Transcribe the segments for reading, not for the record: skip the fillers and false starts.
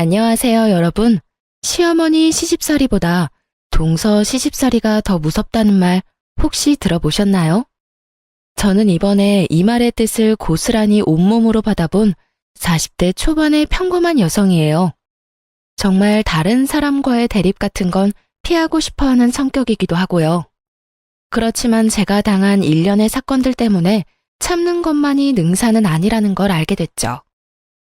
안녕하세요, 여러분. 시어머니 시집살이보다 동서 시집살이가 더 무섭다는 말 혹시 들어보셨나요? 저는 이번에 이 말의 뜻을 고스란히 온몸으로 받아본 40대 초반의 평범한 여성이에요. 정말 다른 사람과의 대립 같은 건 피하고 싶어 하는 성격이기도 하고요. 그렇지만 제가 당한 일련의 사건들 때문에 참는 것만이 능사는 아니라는 걸 알게 됐죠.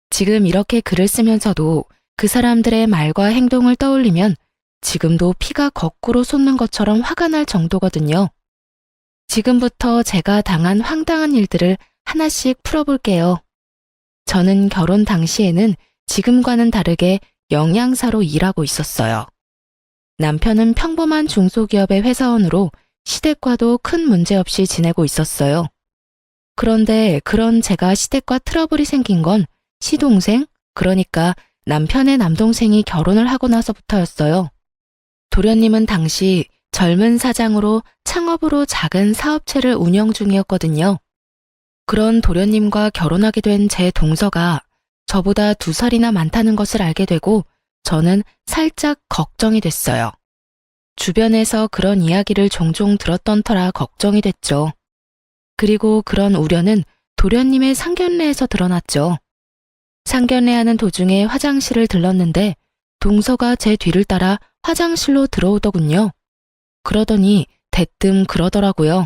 지금 이렇게 글을 쓰면서도 그 사람들의 말과 행동을 떠올리면 지금도 피가 거꾸로 솟는 것처럼 화가 날 정도거든요. 지금부터 제가 당한 황당한 일들을 하나씩 풀어볼게요. 저는 결혼 당시에는 지금과는 다르게 영양사로 일하고 있었어요. 남편은 평범한 중소기업의 회사원으로 시댁과도 큰 문제 없이 지내고 있었어요. 그런데 그런 제가 시댁과 트러블이 생긴 건 시동생, 그러니까 남편의 남동생이 결혼을 하고 나서부터였어요. 도련님은 당시 젊은 사장으로 창업으로 작은 사업체를 운영 중이었거든요. 그런 도련님과 결혼하게 된 제 동서가 저보다 2살이나 많다는 것을 알게 되고 저는 살짝 걱정이 됐어요. 주변에서 그런 이야기를 종종 들었던 터라 걱정이 됐죠. 그리고 그런 우려는 도련님의 상견례에서 드러났죠. 상견례하는 도중에 화장실을 들렀는데 동서가 제 뒤를 따라 화장실로 들어오더군요. 그러더니 대뜸 그러더라고요.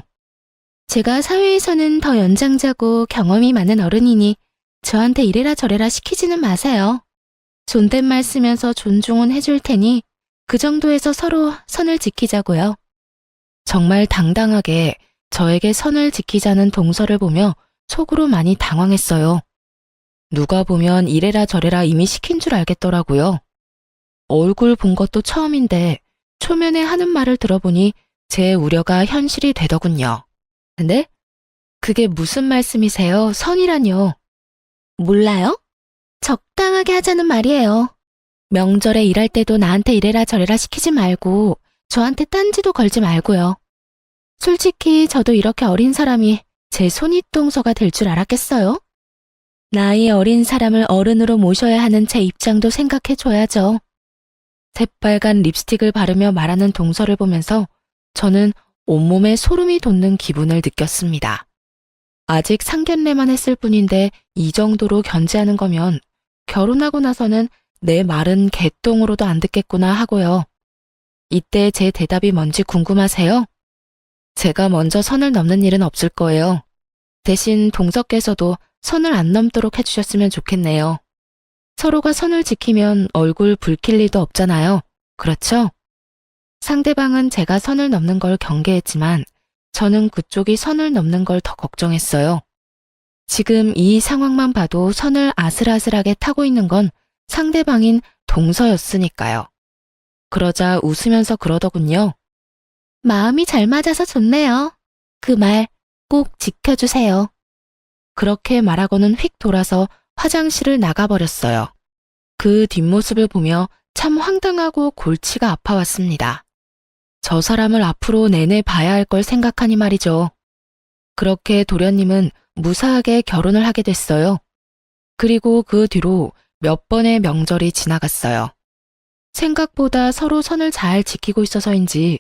제가 사회에서는 더 연장자고 경험이 많은 어른이니 저한테 이래라 저래라 시키지는 마세요. 존댓말 쓰면서 존중은 해줄 테니 그 정도에서 서로 선을 지키자고요. 정말 당당하게 저에게 선을 지키자는 동서를 보며 속으로 많이 당황했어요. 누가 보면 이래라 저래라 이미 시킨 줄 알겠더라고요. 얼굴 본 것도 처음인데 초면에 하는 말을 들어보니 제 우려가 현실이 되더군요. 근데 그게 무슨 말씀이세요? 선이라뇨. 몰라요? 적당하게 하자는 말이에요. 명절에 일할 때도 나한테 이래라 저래라 시키지 말고 저한테 딴지도 걸지 말고요. 솔직히 저도 이렇게 어린 사람이 제 손윗동서가 될 줄 알았겠어요? 나이 어린 사람을 어른으로 모셔야 하는 제 입장도 생각해줘야죠. 새빨간 립스틱을 바르며 말하는 동서를 보면서 저는 온몸에 소름이 돋는 기분을 느꼈습니다. 아직 상견례만 했을 뿐인데 이 정도로 견제하는 거면 결혼하고 나서는 내 말은 개똥으로도 안 듣겠구나 하고요. 이때 제 대답이 뭔지 궁금하세요? 제가 먼저 선을 넘는 일은 없을 거예요. 대신 동서께서도 선을 안 넘도록 해주셨으면 좋겠네요. 서로가 선을 지키면 얼굴 붉힐 리도 없잖아요. 그렇죠? 상대방은 제가 선을 넘는 걸 경계했지만 저는 그쪽이 선을 넘는 걸 더 걱정했어요. 지금 이 상황만 봐도 선을 아슬아슬하게 타고 있는 건 상대방인 동서였으니까요. 그러자 웃으면서 그러더군요. 마음이 잘 맞아서 좋네요. 그 말 꼭 지켜주세요. 그렇게 말하고는 휙 돌아서 화장실을 나가버렸어요. 그 뒷모습을 보며 참 황당하고 골치가 아파왔습니다. 저 사람을 앞으로 내내 봐야 할 걸 생각하니 말이죠. 그렇게 도련님은 무사하게 결혼을 하게 됐어요. 그리고 그 뒤로 몇 번의 명절이 지나갔어요. 생각보다 서로 선을 잘 지키고 있어서인지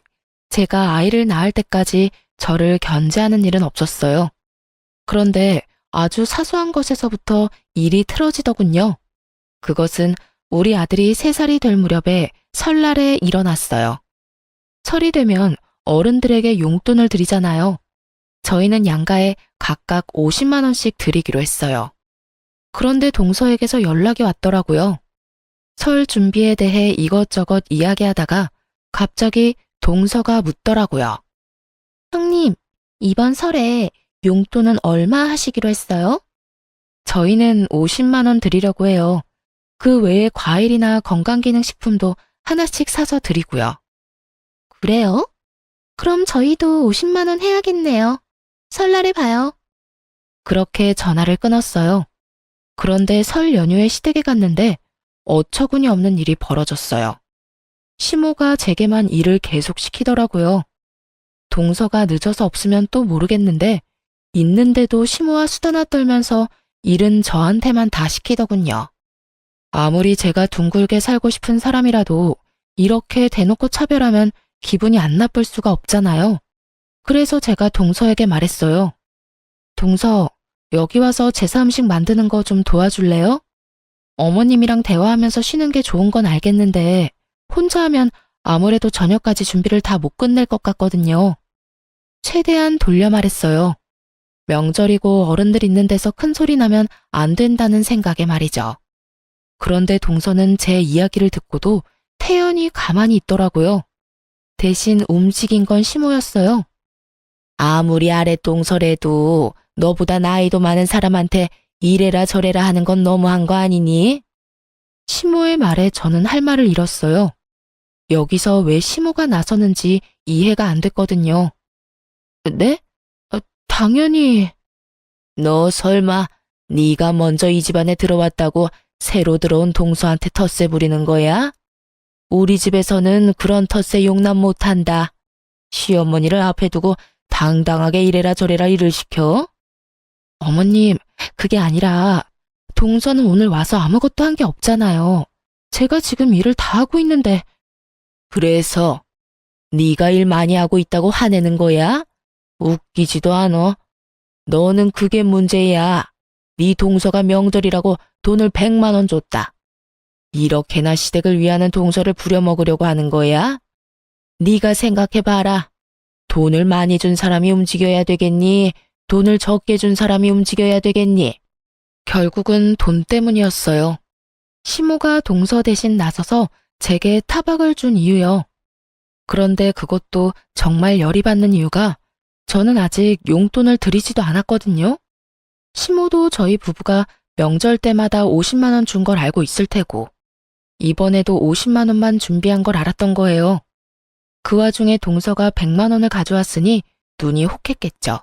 제가 아이를 낳을 때까지 저를 견제하는 일은 없었어요. 그런데 아주 사소한 것에서부터 일이 틀어지더군요. 그것은 우리 아들이 3살이 될 무렵에 설날에 일어났어요. 설이 되면 어른들에게 용돈을 드리잖아요. 저희는 양가에 각각 50만 원씩 드리기로 했어요. 그런데 동서에게서 연락이 왔더라고요. 설 준비에 대해 이것저것 이야기하다가 갑자기 동서가 묻더라고요. 형님, 이번 설에 용돈은 얼마 하시기로 했어요? 저희는 50만 원 드리려고 해요. 그 외에 과일이나 건강기능식품도 하나씩 사서 드리고요. 그래요? 그럼 저희도 50만 원 해야겠네요. 설날에 봐요. 그렇게 전화를 끊었어요. 그런데 설 연휴에 시댁에 갔는데 어처구니 없는 일이 벌어졌어요. 시모가 제게만 일을 계속 시키더라고요. 동서가 늦어서 없으면 또 모르겠는데 있는데도 시모와 수다나 떨면서 일은 저한테만 다 시키더군요. 아무리 제가 둥글게 살고 싶은 사람이라도 이렇게 대놓고 차별하면 기분이 안 나쁠 수가 없잖아요. 그래서 제가 동서에게 말했어요. 동서, 여기 와서 제사 음식 만드는 거 좀 도와줄래요? 어머님이랑 대화하면서 쉬는 게 좋은 건 알겠는데 혼자 하면 아무래도 저녁까지 준비를 다 못 끝낼 것 같거든요. 최대한 돌려 말했어요. 명절이고 어른들 있는 데서 큰 소리 나면 안 된다는 생각에 말이죠. 그런데 동서는 제 이야기를 듣고도 태연히 가만히 있더라고요. 대신 움직인 건 시모였어요. 아무리 아랫동서래도 너보다 나이도 많은 사람한테 이래라 저래라 하는 건 너무한 거 아니니? 시모의 말에 저는 할 말을 잃었어요. 여기서 왜 시모가 나서는지 이해가 안 됐거든요. 네? 당연히. 너 설마 네가 먼저 이 집안에 들어왔다고 새로 들어온 동서한테 텃세 부리는 거야? 우리 집에서는 그런 텃세 용납 못한다. 시어머니를 앞에 두고 당당하게 이래라 저래라 일을 시켜? 어머님, 그게 아니라 동서는 오늘 와서 아무것도 한 게 없잖아요. 제가 지금 일을 다 하고 있는데. 그래서 네가 일 많이 하고 있다고 화내는 거야? 웃기지도 않아. 너는 그게 문제야. 네 동서가 명절이라고 돈을 100만 원 줬다. 이렇게나 시댁을 위하는 동서를 부려먹으려고 하는 거야? 네가 생각해봐라. 돈을 많이 준 사람이 움직여야 되겠니? 돈을 적게 준 사람이 움직여야 되겠니? 결국은 돈 때문이었어요. 시모가 동서 대신 나서서 제게 타박을 준 이유요. 그런데 그것도 정말 열이 받는 이유가 저는 아직 용돈을 드리지도 않았거든요. 시모도 저희 부부가 명절 때마다 50만 원 준 걸 알고 있을 테고 이번에도 50만 원만 준비한 걸 알았던 거예요. 그 와중에 동서가 100만 원을 가져왔으니 눈이 혹했겠죠.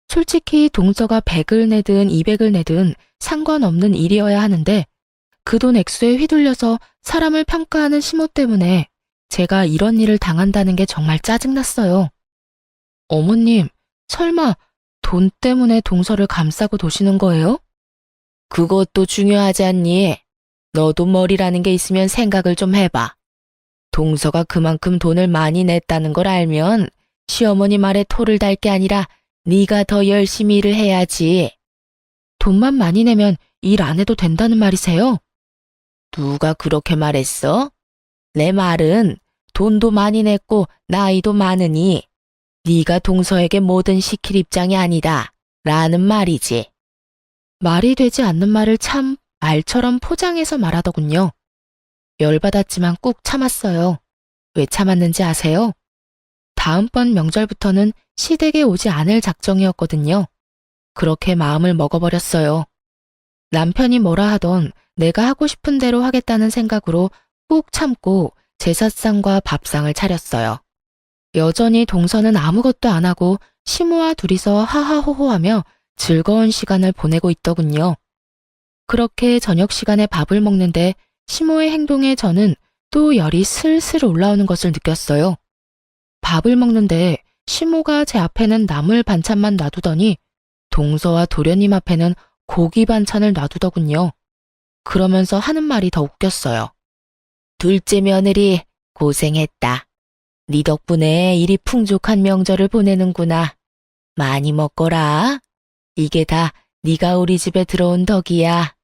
솔직히 동서가 100을 내든 200을 내든 상관없는 일이어야 하는데 그 돈 액수에 휘둘려서 사람을 평가하는 시모 때문에 제가 이런 일을 당한다는 게 정말 짜증났어요. 어머님, 설마 돈 때문에 동서를 감싸고 도시는 거예요? 그것도 중요하지 않니? 너도 머리라는 게 있으면 생각을 좀 해봐. 동서가 그만큼 돈을 많이 냈다는 걸 알면 시어머니 말에 토를 달 게 아니라 네가 더 열심히 일을 해야지. 돈만 많이 내면 일 안 해도 된다는 말이세요? 누가 그렇게 말했어? 내 말은 돈도 많이 냈고 나이도 많으니 네가 동서에게 뭐든 시킬 입장이 아니다. 라는 말이지. 말이 되지 않는 말을 참 말처럼 포장해서 말하더군요. 열받았지만 꾹 참았어요. 왜 참았는지 아세요? 다음번 명절부터는 시댁에 오지 않을 작정이었거든요. 그렇게 마음을 먹어버렸어요. 남편이 뭐라 하던 내가 하고 싶은 대로 하겠다는 생각으로 꾹 참고 제사상과 밥상을 차렸어요. 여전히 동서는 아무것도 안 하고 시모와 둘이서 하하호호하며 즐거운 시간을 보내고 있더군요. 그렇게 저녁 시간에 밥을 먹는데 시모의 행동에 저는 또 열이 슬슬 올라오는 것을 느꼈어요. 밥을 먹는데 시모가 제 앞에는 나물 반찬만 놔두더니 동서와 도련님 앞에는 고기 반찬을 놔두더군요. 그러면서 하는 말이 더 웃겼어요. 둘째 며느리 고생했다. 네 덕분에 이리 풍족한 명절을 보내는구나. 많이 먹거라. 이게 다 네가 우리 집에 들어온 덕이야.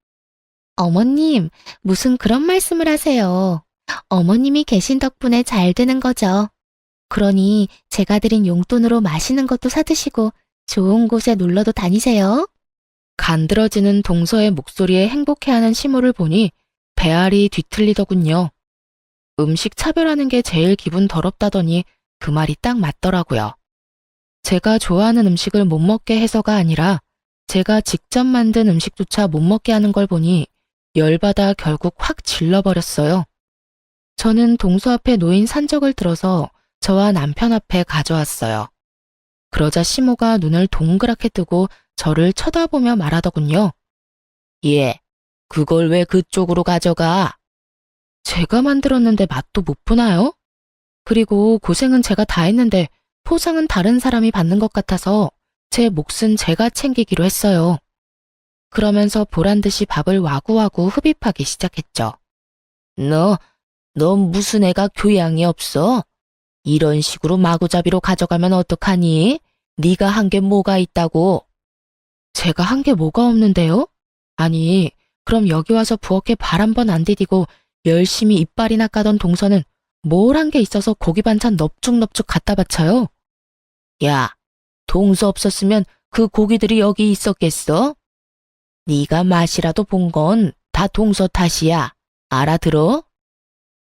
어머님, 무슨 그런 말씀을 하세요. 어머님이 계신 덕분에 잘 되는 거죠. 그러니 제가 드린 용돈으로 맛있는 것도 사드시고 좋은 곳에 놀러도 다니세요. 간드러지는 동서의 목소리에 행복해하는 시모를 보니 배알이 뒤틀리더군요. 음식 차별하는 게 제일 기분 더럽다더니 그 말이 딱 맞더라고요. 제가 좋아하는 음식을 못 먹게 해서가 아니라 제가 직접 만든 음식조차 못 먹게 하는 걸 보니 열받아 결국 확 질러버렸어요. 저는 동서 앞에 놓인 산적을 들어서 저와 남편 앞에 가져왔어요. 그러자 시모가 눈을 동그랗게 뜨고 저를 쳐다보며 말하더군요. 예, 그걸 왜 그쪽으로 가져가? 제가 만들었는데 맛도 못 보나요? 그리고 고생은 제가 다 했는데 포상은 다른 사람이 받는 것 같아서 제 몫은 제가 챙기기로 했어요. 그러면서 보란 듯이 밥을 와구와구 흡입하기 시작했죠. 너 무슨 애가 교양이 없어? 이런 식으로 마구잡이로 가져가면 어떡하니? 네가 한 게 뭐가 있다고? 제가 한 게 뭐가 없는데요? 아니, 그럼 여기 와서 부엌에 발 한 번 안 디디고 열심히 이빨이나 까던 동서는 뭘 한 게 있어서 고기 반찬 넙죽넙죽 갖다 바쳐요? 야, 동서 없었으면 그 고기들이 여기 있었겠어? 네가 맛이라도 본 건 다 동서 탓이야. 알아들어?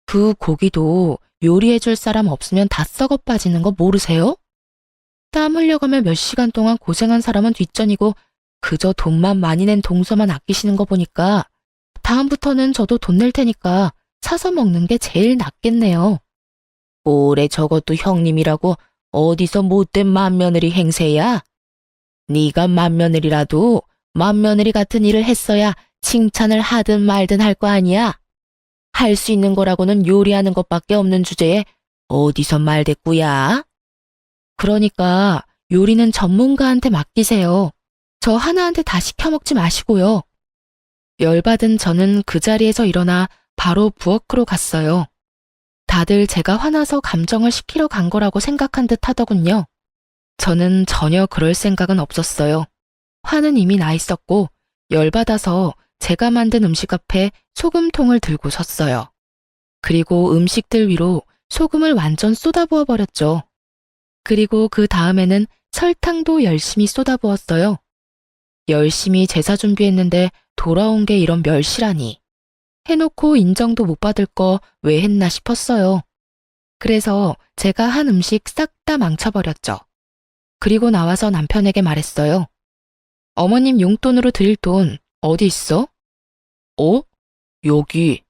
그 고기도 요리해줄 사람 없으면 다 썩어 빠지는 거 모르세요? 땀 흘려가며 몇 시간 동안 고생한 사람은 뒷전이고 그저 돈만 많이 낸 동서만 아끼시는 거 보니까 다음부터는 저도 돈 낼 테니까 사서 먹는 게 제일 낫겠네요. 오래 저것도 형님이라고 어디서 못된 맏며느리 행세야? 네가 맏며느리라도 맏며느리 같은 일을 했어야 칭찬을 하든 말든 할 거 아니야? 할 수 있는 거라고는 요리하는 것밖에 없는 주제에 어디서 말대꾸야? 그러니까 요리는 전문가한테 맡기세요. 저 하나한테 다 시켜 먹지 마시고요. 열받은 저는 그 자리에서 일어나 바로 부엌으로 갔어요. 다들 제가 화나서 감정을 식히러 간 거라고 생각한 듯 하더군요. 저는 전혀 그럴 생각은 없었어요. 화는 이미 나 있었고 열받아서 제가 만든 음식 앞에 소금통을 들고 섰어요. 그리고 음식들 위로 소금을 완전 쏟아부어 버렸죠. 그리고 그 다음에는 설탕도 열심히 쏟아부었어요. 열심히 제사 준비했는데 돌아온 게 이런 멸시라니. 해놓고 인정도 못 받을 거 왜 했나 싶었어요. 그래서 제가 한 음식 싹 다 망쳐버렸죠. 그리고 나와서 남편에게 말했어요. 어머님 용돈으로 드릴 돈 어디 있어? 어? 여기.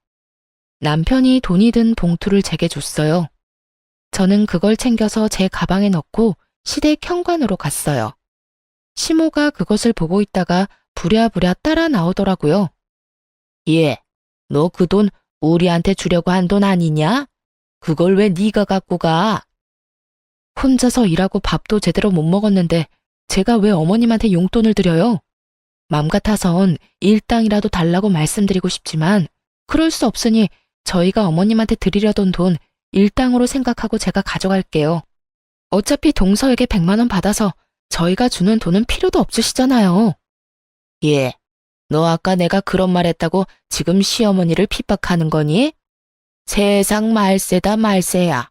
남편이 돈이 든 봉투를 제게 줬어요. 저는 그걸 챙겨서 제 가방에 넣고 시댁 현관으로 갔어요. 시모가 그것을 보고 있다가 부랴부랴 따라 나오더라고요. 예, 너 그 돈 우리한테 주려고 한 돈 아니냐? 그걸 왜 네가 갖고 가? 혼자서 일하고 밥도 제대로 못 먹었는데 제가 왜 어머님한테 용돈을 드려요? 맘 같아선 일당이라도 달라고 말씀드리고 싶지만 그럴 수 없으니 저희가 어머님한테 드리려던 돈 일당으로 생각하고 제가 가져갈게요. 어차피 동서에게 100만 원 받아서 저희가 주는 돈은 필요도 없으시잖아요. 예, 너 아까 내가 그런 말 했다고 지금 시어머니를 핍박하는 거니? 세상 말세다 말세야.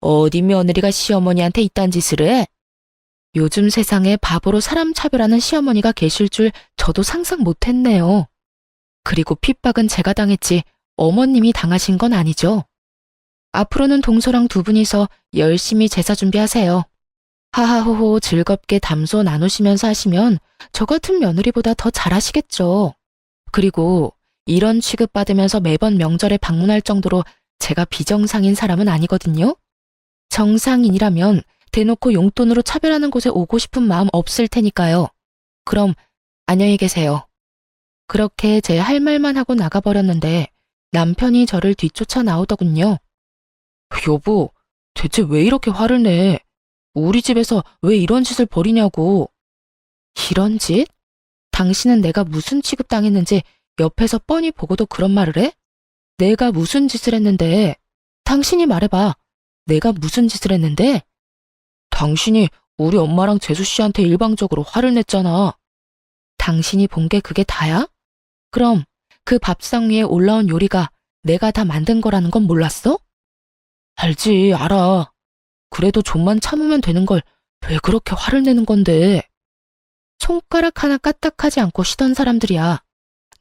어디 며느리가 시어머니한테 이딴 짓을 해? 요즘 세상에 바보로 사람 차별하는 시어머니가 계실 줄 저도 상상 못했네요. 그리고 핍박은 제가 당했지 어머님이 당하신 건 아니죠. 앞으로는 동서랑 두 분이서 열심히 제사 준비하세요. 하하호호 즐겁게 담소 나누시면서 하시면 저 같은 며느리보다 더 잘하시겠죠. 그리고 이런 취급받으면서 매번 명절에 방문할 정도로 제가 비정상인 사람은 아니거든요. 정상인이라면 대놓고 용돈으로 차별하는 곳에 오고 싶은 마음 없을 테니까요. 그럼 안녕히 계세요. 그렇게 제 할 말만 하고 나가버렸는데 남편이 저를 뒤쫓아 나오더군요. 여보, 대체 왜 이렇게 화를 내? 우리 집에서 왜 이런 짓을 벌이냐고. 이런 짓? 당신은 내가 무슨 취급당했는지 옆에서 뻔히 보고도 그런 말을 해? 내가 무슨 짓을 했는데? 당신이 말해봐. 내가 무슨 짓을 했는데? 당신이 우리 엄마랑 재수 씨한테 일방적으로 화를 냈잖아. 당신이 본 게 그게 다야? 그럼 그 밥상 위에 올라온 요리가 내가 다 만든 거라는 건 몰랐어? 알지, 알아. 그래도 좀만 참으면 되는 걸 왜 그렇게 화를 내는 건데? 손가락 하나 까딱하지 않고 쉬던 사람들이야.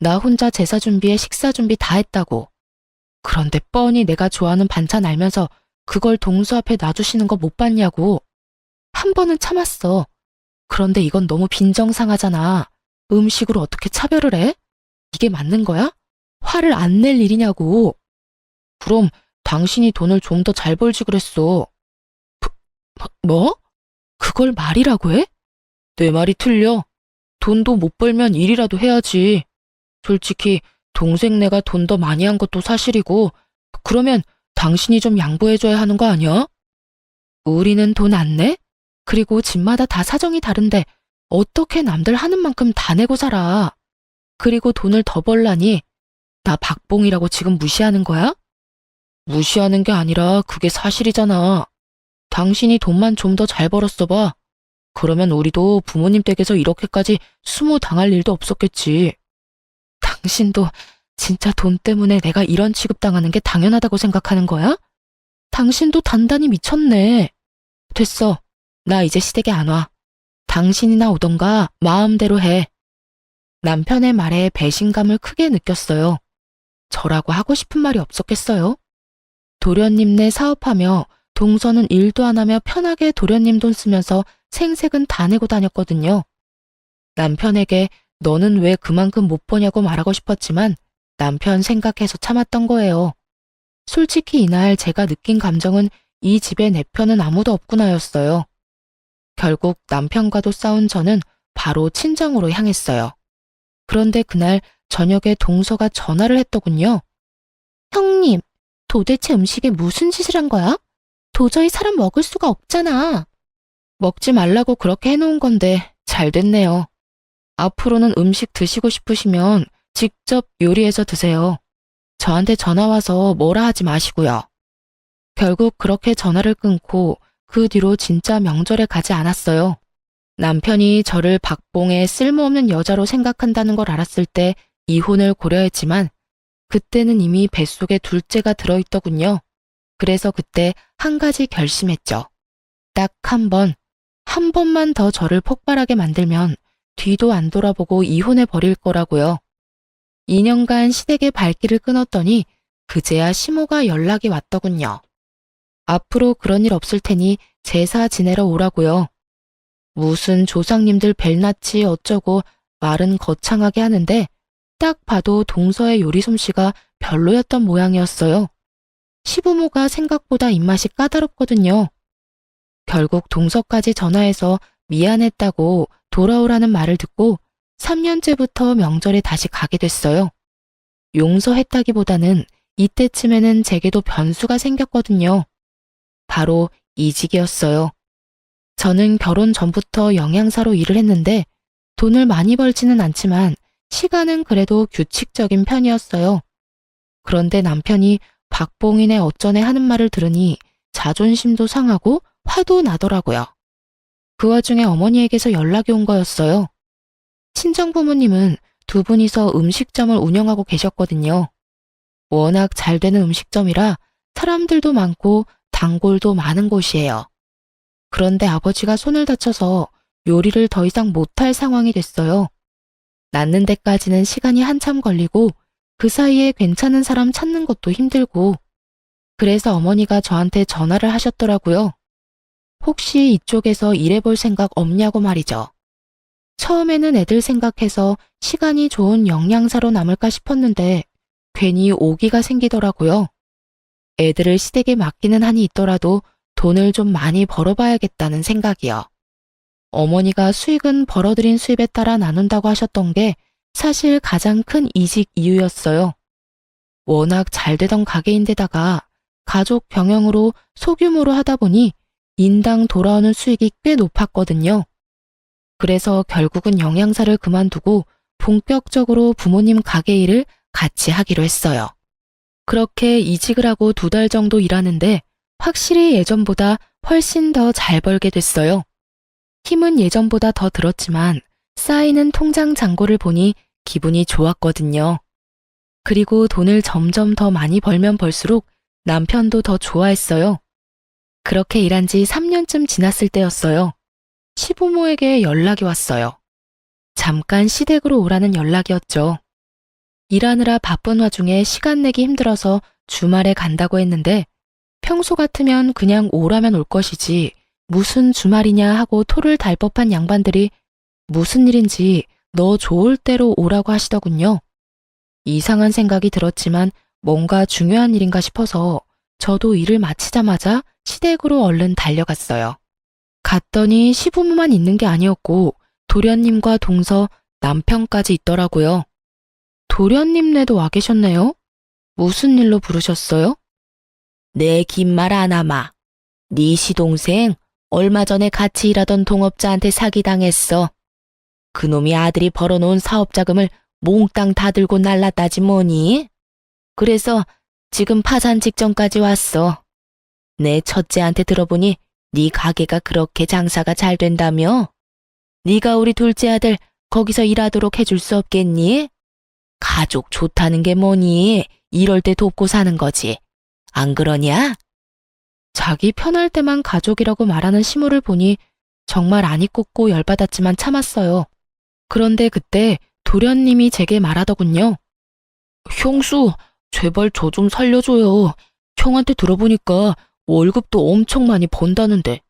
나 혼자 제사 준비에 식사 준비 다 했다고. 그런데 뻔히 내가 좋아하는 반찬 알면서 그걸 동수 앞에 놔주시는 거 못 봤냐고. 한 번은 참았어. 그런데 이건 너무 빈정상하잖아. 음식으로 어떻게 차별을 해? 이게 맞는 거야? 화를 안 낼 일이냐고. 그럼 당신이 돈을 좀 더 잘 벌지 그랬어. 뭐? 그걸 말이라고 해? 내 말이 틀려. 돈도 못 벌면 일이라도 해야지. 솔직히 동생네가 돈 더 많이 한 것도 사실이고 그러면 당신이 좀 양보해줘야 하는 거 아니야? 우리는 돈 안 내? 그리고 집마다 다 사정이 다른데 어떻게 남들 하는 만큼 다 내고 살아. 그리고 돈을 더 벌라니 나 박봉이라고 지금 무시하는 거야? 무시하는 게 아니라 그게 사실이잖아. 당신이 돈만 좀 더 잘 벌었어 봐. 그러면 우리도 부모님 댁에서 이렇게까지 수모 당할 일도 없었겠지. 당신도 진짜 돈 때문에 내가 이런 취급당하는 게 당연하다고 생각하는 거야? 당신도 단단히 미쳤네. 됐어. 나 이제 시댁에 안 와. 당신이나 오던가 마음대로 해. 남편의 말에 배신감을 크게 느꼈어요. 저라고 하고 싶은 말이 없었겠어요? 도련님네 사업하며 동서는 일도 안 하며 편하게 도련님 돈 쓰면서 생색은 다 내고 다녔거든요. 남편에게 너는 왜 그만큼 못 버냐고 말하고 싶었지만 남편 생각해서 참았던 거예요. 솔직히 이날 제가 느낀 감정은 이 집에 내 편은 아무도 없구나였어요. 결국 남편과도 싸운 저는 바로 친정으로 향했어요. 그런데 그날 저녁에 동서가 전화를 했더군요. 형님, 도대체 음식에 무슨 짓을 한 거야? 도저히 사람 먹을 수가 없잖아. 먹지 말라고 그렇게 해놓은 건데 잘 됐네요. 앞으로는 음식 드시고 싶으시면 직접 요리해서 드세요. 저한테 전화 와서 뭐라 하지 마시고요. 결국 그렇게 전화를 끊고 그 뒤로 진짜 명절에 가지 않았어요. 남편이 저를 박봉의 쓸모없는 여자로 생각한다는 걸 알았을 때 이혼을 고려했지만 그때는 이미 뱃속에 둘째가 들어있더군요. 그래서 그때 한 가지 결심했죠. 딱 한 번만 더 저를 폭발하게 만들면 뒤도 안 돌아보고 이혼해버릴 거라고요. 2년간 시댁의 발길을 끊었더니 그제야 시모가 연락이 왔더군요. 앞으로 그런 일 없을 테니 제사 지내러 오라고요. 무슨 조상님들 벨낯이 어쩌고 말은 거창하게 하는데 딱 봐도 동서의 요리 솜씨가 별로였던 모양이었어요. 시부모가 생각보다 입맛이 까다롭거든요. 결국 동서까지 전화해서 미안했다고 돌아오라는 말을 듣고 3년째부터 명절에 다시 가게 됐어요. 용서했다기보다는 이때쯤에는 제게도 변수가 생겼거든요. 바로 이직이었어요. 저는 결혼 전부터 영양사로 일을 했는데 돈을 많이 벌지는 않지만 시간은 그래도 규칙적인 편이었어요. 그런데 남편이 박봉인의 어쩌네 하는 말을 들으니 자존심도 상하고 화도 나더라고요. 그 와중에 어머니에게서 연락이 온 거였어요. 친정부모님은 두 분이서 음식점을 운영하고 계셨거든요. 워낙 잘 되는 음식점이라 사람들도 많고 단골도 많은 곳이에요. 그런데 아버지가 손을 다쳐서 요리를 더 이상 못할 상황이 됐어요. 낫는 데까지는 시간이 한참 걸리고 그 사이에 괜찮은 사람 찾는 것도 힘들고 그래서 어머니가 저한테 전화를 하셨더라고요. 혹시 이쪽에서 일해볼 생각 없냐고 말이죠. 처음에는 애들 생각해서 시간이 좋은 영양사로 남을까 싶었는데 괜히 오기가 생기더라고요. 애들을 시댁에 맡기는 한이 있더라도 돈을 좀 많이 벌어봐야겠다는 생각이요. 어머니가 수익은 벌어들인 수입에 따라 나눈다고 하셨던 게 사실 가장 큰 이직 이유였어요. 워낙 잘 되던 가게인데다가 가족 병영으로 소규모로 하다 보니 인당 돌아오는 수익이 꽤 높았거든요. 그래서 결국은 영양사를 그만두고 본격적으로 부모님 가게 일을 같이 하기로 했어요. 그렇게 이직을 하고 2달 정도 일하는데 확실히 예전보다 훨씬 더 잘 벌게 됐어요. 힘은 예전보다 더 들었지만 쌓이는 통장 잔고를 보니 기분이 좋았거든요. 그리고 돈을 점점 더 많이 벌면 벌수록 남편도 더 좋아했어요. 그렇게 일한 지 3년쯤 지났을 때였어요. 시부모에게 연락이 왔어요. 잠깐 시댁으로 오라는 연락이었죠. 일하느라 바쁜 와중에 시간 내기 힘들어서 주말에 간다고 했는데 평소 같으면 그냥 오라면 올 것이지 무슨 주말이냐 하고 토를 달 법한 양반들이 무슨 일인지 너 좋을 대로 오라고 하시더군요. 이상한 생각이 들었지만 뭔가 중요한 일인가 싶어서 저도 일을 마치자마자 시댁으로 얼른 달려갔어요. 갔더니 시부모만 있는 게 아니었고 도련님과 동서 남편까지 있더라고요. 도련님네도 와 계셨네요? 무슨 일로 부르셨어요? 내 긴 말 안 하마. 네 시동생 얼마 전에 같이 일하던 동업자한테 사기당했어. 그놈이 아들이 벌어놓은 사업 자금을 몽땅 다 들고 날랐다지 뭐니? 그래서 지금 파산 직전까지 왔어. 내 첫째한테 들어보니 네 가게가 그렇게 장사가 잘 된다며? 네가 우리 둘째 아들 거기서 일하도록 해줄 수 없겠니? 가족 좋다는 게 뭐니? 이럴 때 돕고 사는 거지. 안 그러냐? 자기 편할 때만 가족이라고 말하는 시모를 보니 정말 안이 꽂고 열받았지만 참았어요. 그런데 그때 도련님이 제게 말하더군요. 형수, 제발 저 좀 살려줘요. 형한테 들어보니까 월급도 엄청 많이 번다는데.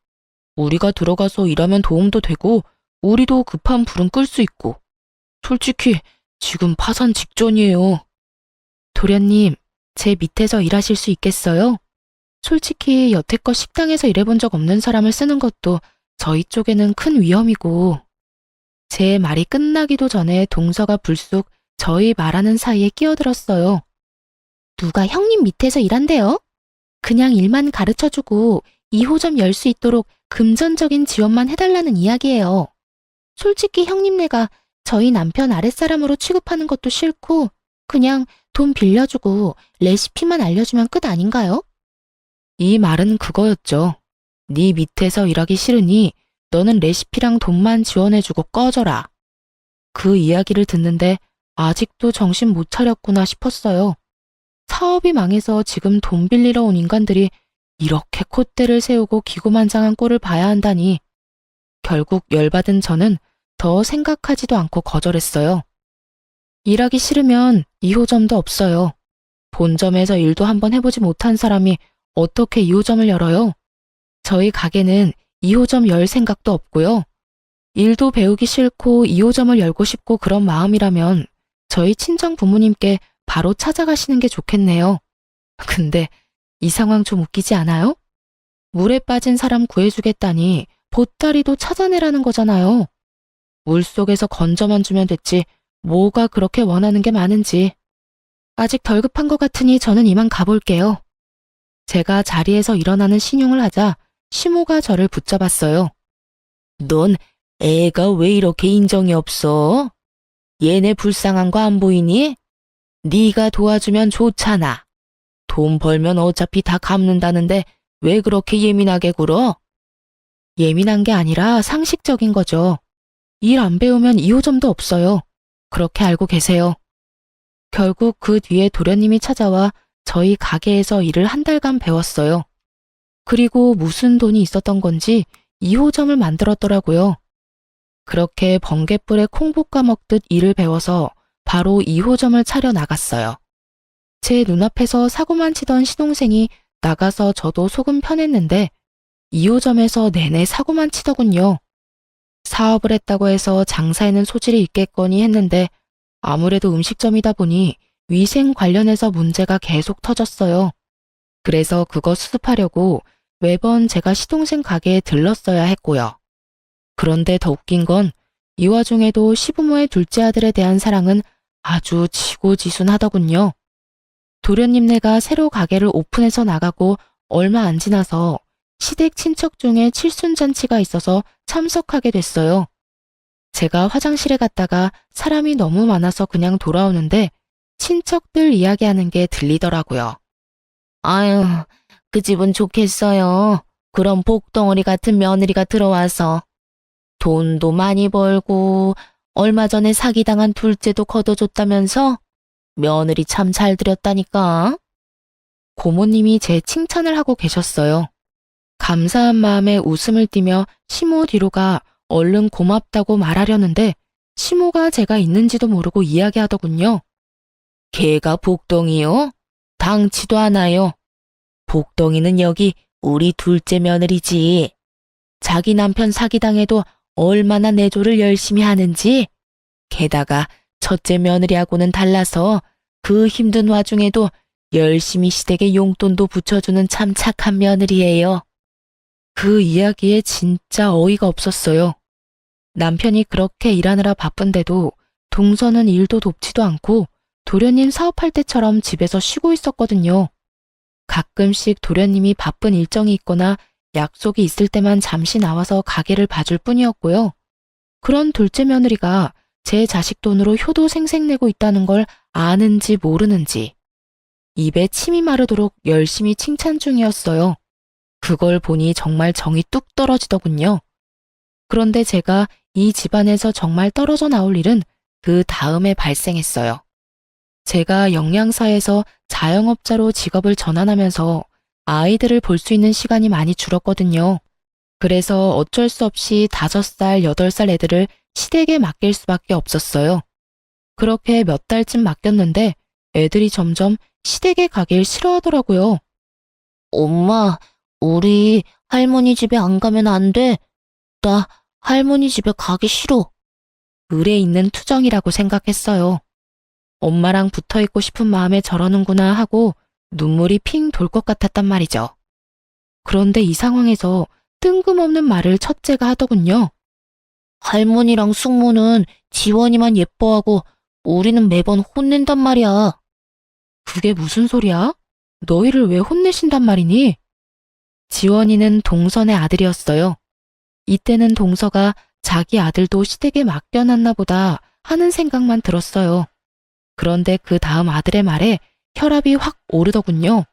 우리가 들어가서 일하면 도움도 되고 우리도 급한 불은 끌 수 있고. 솔직히 지금 파산 직전이에요. 도련님, 제 밑에서 일하실 수 있겠어요? 솔직히 여태껏 식당에서 일해본 적 없는 사람을 쓰는 것도 저희 쪽에는 큰 위험이고. 제 말이 끝나기도 전에 동서가 불쑥 저희 말하는 사이에 끼어들었어요. 누가 형님 밑에서 일한대요? 그냥 일만 가르쳐주고 2호점 열 수 있도록 금전적인 지원만 해달라는 이야기예요. 솔직히 형님네가 저희 남편 아랫사람으로 취급하는 것도 싫고 그냥 돈 빌려주고 레시피만 알려주면 끝 아닌가요? 이 말은 그거였죠. 네 밑에서 일하기 싫으니 너는 레시피랑 돈만 지원해주고 꺼져라. 그 이야기를 듣는데 아직도 정신 못 차렸구나 싶었어요. 사업이 망해서 지금 돈 빌리러 온 인간들이 이렇게 콧대를 세우고 기고만장한 꼴을 봐야 한다니. 결국 열받은 저는 더 생각하지도 않고 거절했어요. 일하기 싫으면 2호점도 없어요. 본점에서 일도 한번 해보지 못한 사람이 어떻게 2호점을 열어요? 저희 가게는 2호점 열 생각도 없고요. 일도 배우기 싫고 2호점을 열고 싶고 그런 마음이라면 저희 친정 부모님께 바로 찾아가시는 게 좋겠네요. 근데 이 상황 좀 웃기지 않아요? 물에 빠진 사람 구해주겠다니 보따리도 찾아내라는 거잖아요. 물속에서 건져만 주면 됐지 뭐가 그렇게 원하는 게 많은지. 아직 덜 급한 것 같으니 저는 이만 가볼게요. 제가 자리에서 일어나는 신용을 하자 시모가 저를 붙잡았어요. 넌 애가 왜 이렇게 인정이 없어? 얘네 불쌍한 거 안 보이니? 네가 도와주면 좋잖아. 돈 벌면 어차피 다 갚는다는데 왜 그렇게 예민하게 굴어? 예민한 게 아니라 상식적인 거죠. 일 안 배우면 2호점도 없어요. 그렇게 알고 계세요. 결국 그 뒤에 도련님이 찾아와 저희 가게에서 일을 한 달간 배웠어요. 그리고 무슨 돈이 있었던 건지 2호점을 만들었더라고요. 그렇게 번갯불에 콩 볶아 먹듯 일을 배워서 바로 2호점을 차려 나갔어요. 제 눈앞에서 사고만 치던 시동생이 나가서 저도 속은 편했는데 2호점에서 내내 사고만 치더군요. 사업을 했다고 해서 장사에는 소질이 있겠거니 했는데 아무래도 음식점이다 보니 위생 관련해서 문제가 계속 터졌어요. 그래서 그거 수습하려고 매번 제가 시동생 가게에 들렀어야 했고요. 그런데 더 웃긴 건 이 와중에도 시부모의 둘째 아들에 대한 사랑은 아주 지고지순하더군요. 도련님네가 새로 가게를 오픈해서 나가고 얼마 안 지나서 시댁 친척 중에 칠순잔치가 있어서 참석하게 됐어요. 제가 화장실에 갔다가 사람이 너무 많아서 그냥 돌아오는데 친척들 이야기하는 게 들리더라고요. 아유, 그 집은 좋겠어요. 그런 복덩어리 같은 며느리가 들어와서. 돈도 많이 벌고 얼마 전에 사기당한 둘째도 거둬줬다면서? 며느리 참 잘 들였다니까. 고모님이 제 칭찬을 하고 계셨어요. 감사한 마음에 웃음을 띠며 시모 뒤로가 얼른 고맙다고 말하려는데 시모가 제가 있는지도 모르고 이야기하더군요. 걔가 복덩이요? 당치도 않아요. 복덩이는 여기 우리 둘째 며느리지. 자기 남편 사기당해도 얼마나 내조를 열심히 하는지. 게다가 첫째 며느리하고는 달라서 그 힘든 와중에도 열심히 시댁에 용돈도 붙여주는 참 착한 며느리예요. 그 이야기에 진짜 어이가 없었어요. 남편이 그렇게 일하느라 바쁜데도 동서는 일도 돕지도 않고 도련님 사업할 때처럼 집에서 쉬고 있었거든요. 가끔씩 도련님이 바쁜 일정이 있거나 약속이 있을 때만 잠시 나와서 가게를 봐줄 뿐이었고요. 그런 둘째 며느리가 제 자식 돈으로 효도 생색내고 있다는 걸 아는지 모르는지 입에 침이 마르도록 열심히 칭찬 중이었어요. 그걸 보니 정말 정이 뚝 떨어지더군요. 그런데 제가 이 집안에서 정말 떨어져 나올 일은 그 다음에 발생했어요. 제가 영양사에서 자영업자로 직업을 전환하면서 아이들을 볼 수 있는 시간이 많이 줄었거든요. 그래서 어쩔 수 없이 5살, 8살 애들을 시댁에 맡길 수밖에 없었어요. 그렇게 몇 달쯤 맡겼는데 애들이 점점 시댁에 가길 싫어하더라고요. 엄마, 우리 할머니 집에 안 가면 안 돼. 나 할머니 집에 가기 싫어. 을에 있는 투정이라고 생각했어요. 엄마랑 붙어 있고 싶은 마음에 저러는구나 하고 눈물이 핑 돌 것 같았단 말이죠. 그런데 이 상황에서 뜬금없는 말을 첫째가 하더군요. 할머니랑 숙모는 지원이만 예뻐하고 우리는 매번 혼낸단 말이야. 그게 무슨 소리야? 너희를 왜 혼내신단 말이니? 지원이는 동선의 아들이었어요. 이때는 동서가 자기 아들도 시댁에 맡겨놨나 보다 하는 생각만 들었어요. 그런데 그 다음 아들의 말에 혈압이 확 오르더군요.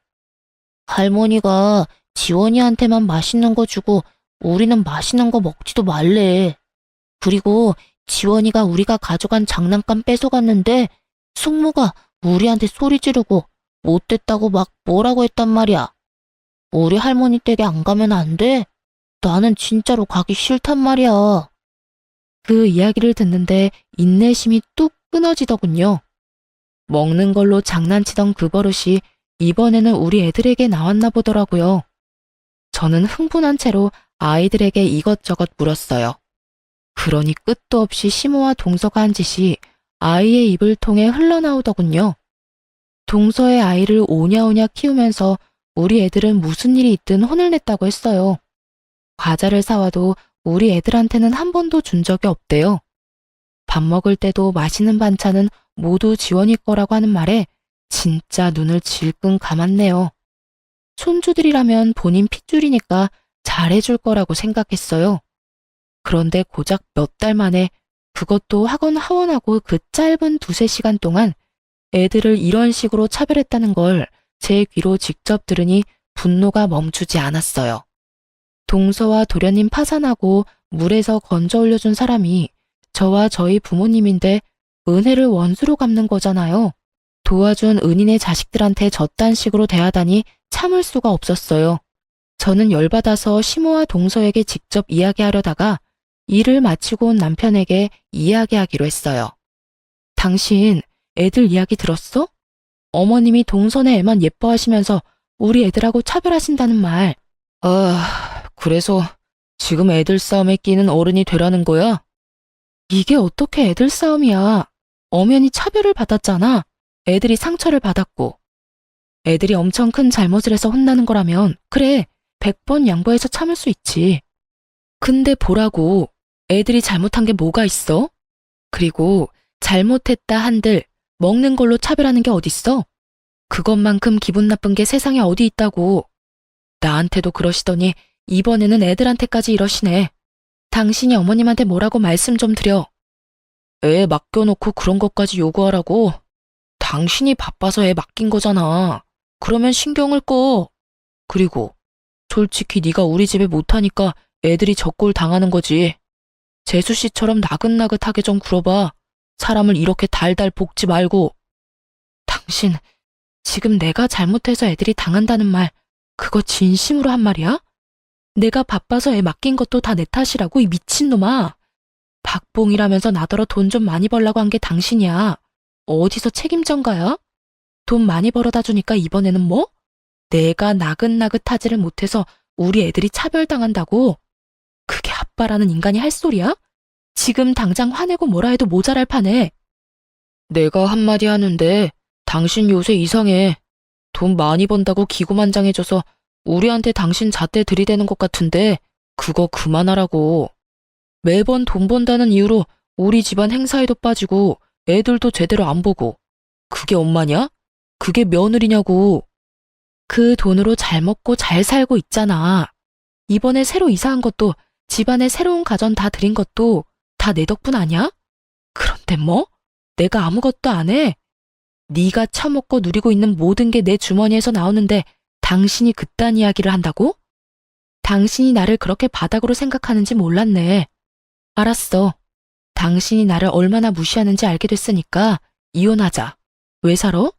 할머니가 지원이한테만 맛있는 거 주고 우리는 맛있는 거 먹지도 말래. 그리고 지원이가 우리가 가져간 장난감 뺏어갔는데 숙모가 우리한테 소리 지르고 못됐다고 막 뭐라고 했단 말이야. 우리 할머니 댁에 안 가면 안 돼? 나는 진짜로 가기 싫단 말이야. 그 이야기를 듣는데 인내심이 뚝 끊어지더군요. 먹는 걸로 장난치던 그 버릇이 이번에는 우리 애들에게 나왔나 보더라고요. 저는 흥분한 채로 아이들에게 이것저것 물었어요. 그러니 끝도 없이 시모와 동서가 한 짓이 아이의 입을 통해 흘러나오더군요. 동서의 아이를 오냐오냐 키우면서 우리 애들은 무슨 일이 있든 혼을 냈다고 했어요. 과자를 사와도 우리 애들한테는 한 번도 준 적이 없대요. 밥 먹을 때도 맛있는 반찬은 모두 지원이 거라고 하는 말에 진짜 눈을 질끈 감았네요. 손주들이라면 본인 핏줄이니까 잘해줄 거라고 생각했어요. 그런데 고작 몇 달 만에 그것도 학원 하원하고 그 짧은 2~3시간 동안 애들을 이런 식으로 차별했다는 걸 제 귀로 직접 들으니 분노가 멈추지 않았어요. 동서와 도련님 파산하고 물에서 건져 올려준 사람이 저와 저희 부모님인데 은혜를 원수로 갚는 거잖아요. 도와준 은인의 자식들한테 저딴 식으로 대하다니 참을 수가 없었어요. 저는 열받아서 시모와 동서에게 직접 이야기하려다가 일을 마치고 온 남편에게 이야기하기로 했어요. 당신 애들 이야기 들었어? 어머님이 동선의 애만 예뻐하시면서 우리 애들하고 차별하신다는 말. 그래서 지금 애들 싸움에 끼는 어른이 되라는 거야? 이게 어떻게 애들 싸움이야. 엄연히 차별을 받았잖아. 애들이 상처를 받았고. 애들이 엄청 큰 잘못을 해서 혼나는 거라면 그래, 100번 양보해서 참을 수 있지. 근데 보라고, 애들이 잘못한 게 뭐가 있어? 그리고 잘못했다 한들 먹는 걸로 차별하는 게 어딨어? 그것만큼 기분 나쁜 게 세상에 어디 있다고. 나한테도 그러시더니 이번에는 애들한테까지 이러시네. 당신이 어머님한테 뭐라고 말씀 좀 드려. 애 맡겨놓고 그런 것까지 요구하라고? 당신이 바빠서 애 맡긴 거잖아. 그러면 신경을 꺼. 그리고 솔직히 네가 우리 집에 못하니까 애들이 저꼴 당하는 거지. 재수 씨처럼 나긋나긋하게 좀 굴어봐. 사람을 이렇게 달달 볶지 말고. 당신, 지금 내가 잘못해서 애들이 당한다는 말, 그거 진심으로 한 말이야? 내가 바빠서 애 맡긴 것도 다 내 탓이라고, 이 미친놈아. 박봉이라면서 나더러 돈 좀 많이 벌라고 한 게 당신이야. 어디서 책임전가야? 돈 많이 벌어다 주니까 이번에는 뭐? 내가 나긋나긋하지를 못해서 우리 애들이 차별당한다고? 그게 아빠라는 인간이 할 소리야? 지금 당장 화내고 뭐라 해도 모자랄 판에. 내가 한마디 하는데 당신 요새 이상해. 돈 많이 번다고 기고만장해져서 우리한테 당신 잣대 들이대는 것 같은데 그거 그만하라고. 매번 돈 번다는 이유로 우리 집안 행사에도 빠지고 애들도 제대로 안 보고. 그게 엄마냐? 그게 며느리냐고. 그 돈으로 잘 먹고 잘 살고 있잖아. 이번에 새로 이사한 것도 집안에 새로운 가전 다 들인 것도 다 내 덕분 아냐? 그런데 뭐? 내가 아무것도 안 해? 네가 처먹고 누리고 있는 모든 게 내 주머니에서 나오는데 당신이 그딴 이야기를 한다고? 당신이 나를 그렇게 바닥으로 생각하는지 몰랐네. 알았어. 당신이 나를 얼마나 무시하는지 알게 됐으니까 이혼하자. 왜 살아?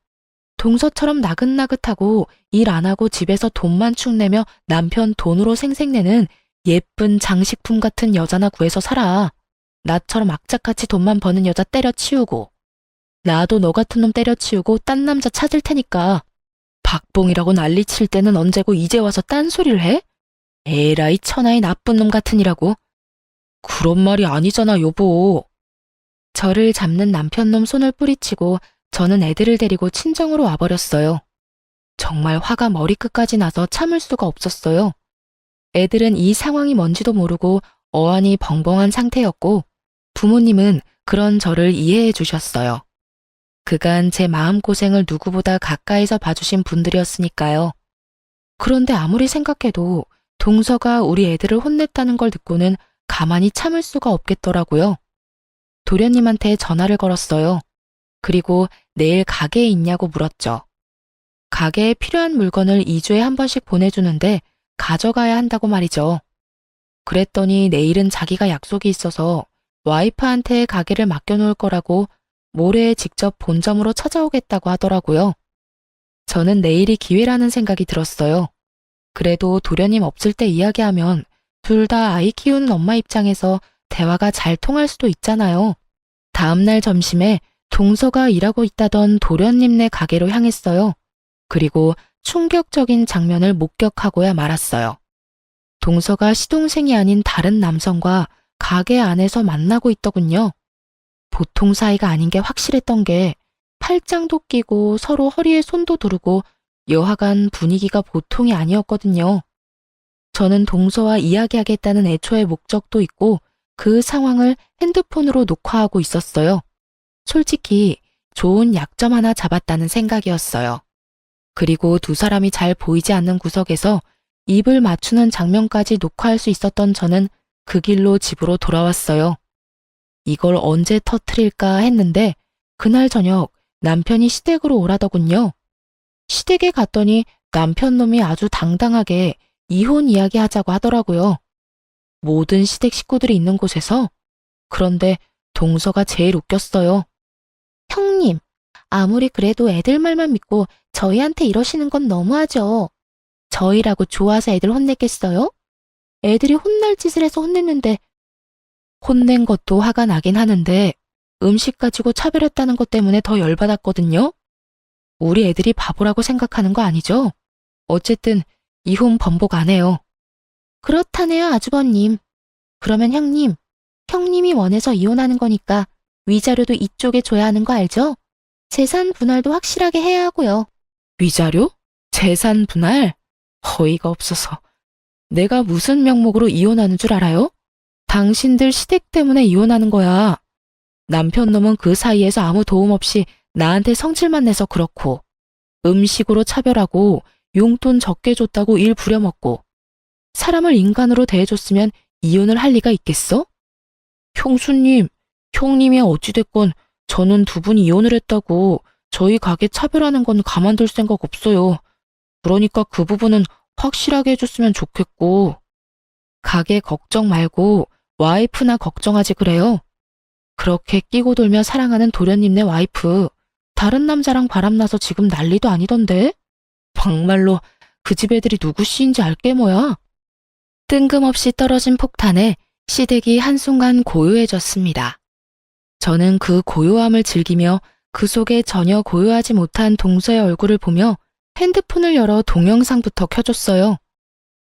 동서처럼 나긋나긋하고 일 안 하고 집에서 돈만 축내며 남편 돈으로 생색내는 예쁜 장식품 같은 여자나 구해서 살아. 나처럼 악착같이 돈만 버는 여자 때려치우고. 나도 너 같은 놈 때려치우고 딴 남자 찾을 테니까. 박봉이라고 난리칠 때는 언제고 이제 와서 딴소리를 해? 에라이 천하의 나쁜 놈 같으니라고. 그런 말이 아니잖아, 여보. 저를 잡는 남편놈 손을 뿌리치고 저는 애들을 데리고 친정으로 와버렸어요. 정말 화가 머리끝까지 나서 참을 수가 없었어요. 애들은 이 상황이 뭔지도 모르고 어안이 벙벙한 상태였고 부모님은 그런 저를 이해해 주셨어요. 그간 제 마음고생을 누구보다 가까이서 봐주신 분들이었으니까요. 그런데 아무리 생각해도 동서가 우리 애들을 혼냈다는 걸 듣고는 가만히 참을 수가 없겠더라고요. 도련님한테 전화를 걸었어요. 그리고 내일 가게에 있냐고 물었죠. 가게에 필요한 물건을 2주에 한 번씩 보내주는데 가져가야 한다고 말이죠. 그랬더니 내일은 자기가 약속이 있어서 와이프한테 가게를 맡겨놓을 거라고 모레에 직접 본점으로 찾아오겠다고 하더라고요. 저는 내일이 기회라는 생각이 들었어요. 그래도 도련님 없을 때 이야기하면 둘 다 아이 키우는 엄마 입장에서 대화가 잘 통할 수도 있잖아요. 다음날 점심에 동서가 일하고 있다던 도련님네 가게로 향했어요. 그리고 충격적인 장면을 목격하고야 말았어요. 동서가 시동생이 아닌 다른 남성과 가게 안에서 만나고 있더군요. 보통 사이가 아닌 게 확실했던 게 팔짱도 끼고 서로 허리에 손도 두르고 여하간 분위기가 보통이 아니었거든요. 저는 동서와 이야기하겠다는 애초의 목적도 있고 그 상황을 핸드폰으로 녹화하고 있었어요. 솔직히 좋은 약점 하나 잡았다는 생각이었어요. 그리고 두 사람이 잘 보이지 않는 구석에서 입을 맞추는 장면까지 녹화할 수 있었던 저는 그 길로 집으로 돌아왔어요. 이걸 언제 터트릴까 했는데 그날 저녁 남편이 시댁으로 오라더군요. 시댁에 갔더니 남편 놈이 아주 당당하게 이혼 이야기 하자고 하더라고요. 모든 시댁 식구들이 있는 곳에서. 그런데 동서가 제일 웃겼어요. 형님, 아무리 그래도 애들 말만 믿고 저희한테 이러시는 건 너무하죠. 저희라고 좋아서 애들 혼냈겠어요? 애들이 혼날 짓을 해서 혼냈는데 혼낸 것도 화가 나긴 하는데 음식 가지고 차별했다는 것 때문에 더 열받았거든요. 우리 애들이 바보라고 생각하는 거 아니죠? 어쨌든 이혼 번복 안 해요. 그렇다네요, 아주버님. 그러면 형님이 원해서 이혼하는 거니까 위자료도 이쪽에 줘야 하는 거 알죠? 재산 분할도 확실하게 해야 하고요. 위자료? 재산 분할? 어이가 없어서. 내가 무슨 명목으로 이혼하는 줄 알아요? 당신들 시댁 때문에 이혼하는 거야. 남편 놈은 그 사이에서 아무 도움 없이 나한테 성질만 내서 그렇고, 음식으로 차별하고 용돈 적게 줬다고 일 부려먹고, 사람을 인간으로 대해줬으면 이혼을 할 리가 있겠어? 형수님, 형님이 어찌됐건 저는 두 분이 이혼을 했다고 저희 가게 차별하는 건 가만둘 생각 없어요. 그러니까 그 부분은 확실하게 해줬으면 좋겠고. 가게 걱정 말고 와이프나 걱정하지 그래요. 그렇게 끼고 돌며 사랑하는 도련님네 와이프, 다른 남자랑 바람나서 지금 난리도 아니던데? 정말로 그 집 애들이 누구씨인지 알게 뭐야? 뜬금없이 떨어진 폭탄에 시댁이 한순간 고요해졌습니다. 저는 그 고요함을 즐기며 그 속에 전혀 고요하지 못한 동서의 얼굴을 보며 핸드폰을 열어 동영상부터 켜줬어요.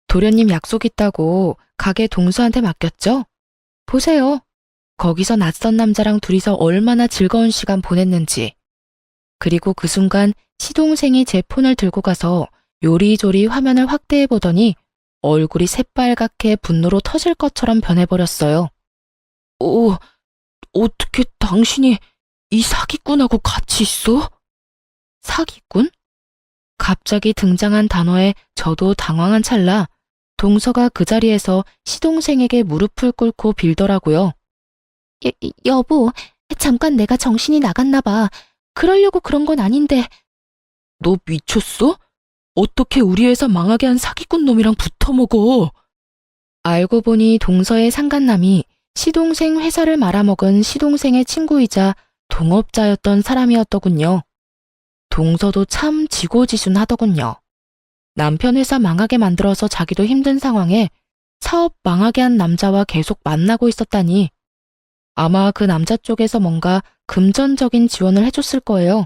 도련님 약속 있다고 가게 동서한테 맡겼죠? 보세요. 거기서 낯선 남자랑 둘이서 얼마나 즐거운 시간 보냈는지. 그리고 그 순간 시동생이 제 폰을 들고 가서 요리조리 화면을 확대해 보더니 얼굴이 새빨갛게 분노로 터질 것처럼 변해버렸어요. 어떻게 당신이 이 사기꾼하고 같이 있어? 사기꾼? 갑자기 등장한 단어에 저도 당황한 찰나 동서가 그 자리에서 시동생에게 무릎을 꿇고 빌더라고요. 여보, 잠깐 내가 정신이 나갔나 봐. 그러려고 그런 건 아닌데. 너 미쳤어? 어떻게 우리 회사 망하게 한 사기꾼 놈이랑 붙어먹어? 알고 보니 동서의 상간남이 시동생 회사를 말아먹은 시동생의 친구이자 동업자였던 사람이었더군요. 동서도 참 지고지순하더군요. 남편 회사 망하게 만들어서 자기도 힘든 상황에 사업 망하게 한 남자와 계속 만나고 있었다니. 아마 그 남자 쪽에서 뭔가 금전적인 지원을 해줬을 거예요.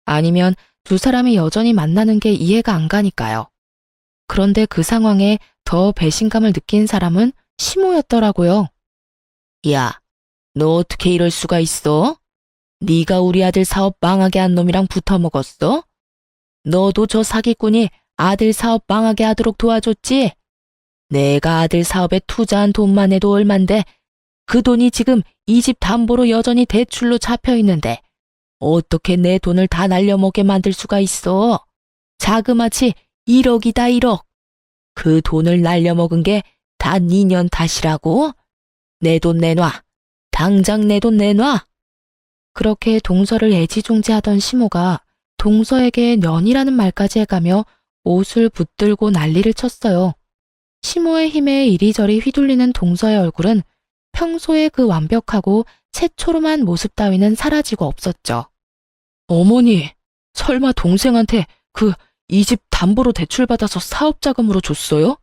아니면 두 사람이 여전히 만나는 게 이해가 안 가니까요. 그런데 그 상황에 더 배신감을 느낀 사람은 시모였더라고요. 야, 너 어떻게 이럴 수가 있어? 네가 우리 아들 사업 망하게 한 놈이랑 붙어먹었어? 너도 저 사기꾼이 아들 사업 망하게 하도록 도와줬지? 내가 아들 사업에 투자한 돈만 해도 얼만데 그 돈이 지금 이 집 담보로 여전히 대출로 잡혀 있는데 어떻게 내 돈을 다 날려먹게 만들 수가 있어? 자그마치 1억이다 1억. 그 돈을 날려먹은 게 다 니년 탓이라고? 내 돈 내놔. 당장 내 돈 내놔. 그렇게 동서를 애지중지하던 시모가 동서에게 년이라는 말까지 해가며 옷을 붙들고 난리를 쳤어요. 시모의 힘에 이리저리 휘둘리는 동서의 얼굴은 평소에 그 완벽하고 채초롬한 모습 따위는 사라지고 없었죠. 어머니, 설마 동생한테 이 집 담보로 대출받아서 사업자금으로 줬어요?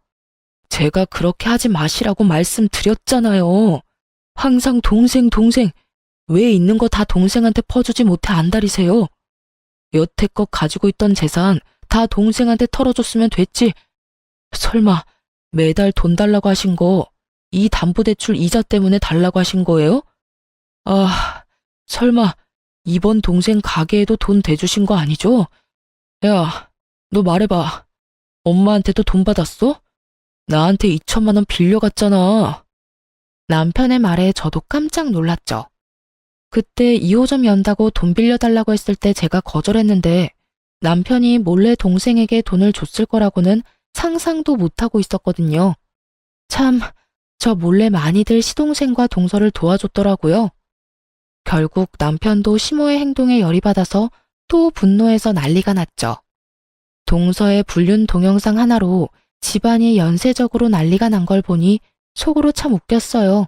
제가 그렇게 하지 마시라고 말씀드렸잖아요. 항상 동생 왜 있는 거 다 동생한테 퍼주지 못해 안달이세요? 여태껏 가지고 있던 재산 다 동생한테 털어줬으면 됐지. 설마 매달 돈 달라고 하신 거 이 담보대출 이자 때문에 달라고 하신 거예요? 아, 설마 이번 동생 가게에도 돈 대주신 거 아니죠? 야, 너 말해봐. 엄마한테도 돈 받았어? 나한테 2천만 원 빌려갔잖아. 남편의 말에 저도 깜짝 놀랐죠. 그때 2호점 연다고 돈 빌려달라고 했을 때 제가 거절했는데 남편이 몰래 동생에게 돈을 줬을 거라고는 상상도 못하고 있었거든요. 참, 저 몰래 많이들 시동생과 동서를 도와줬더라고요. 결국 남편도 시모의 행동에 열이 받아서 또 분노해서 난리가 났죠. 동서의 불륜 동영상 하나로 집안이 연쇄적으로 난리가 난 걸 보니 속으로 참 웃겼어요.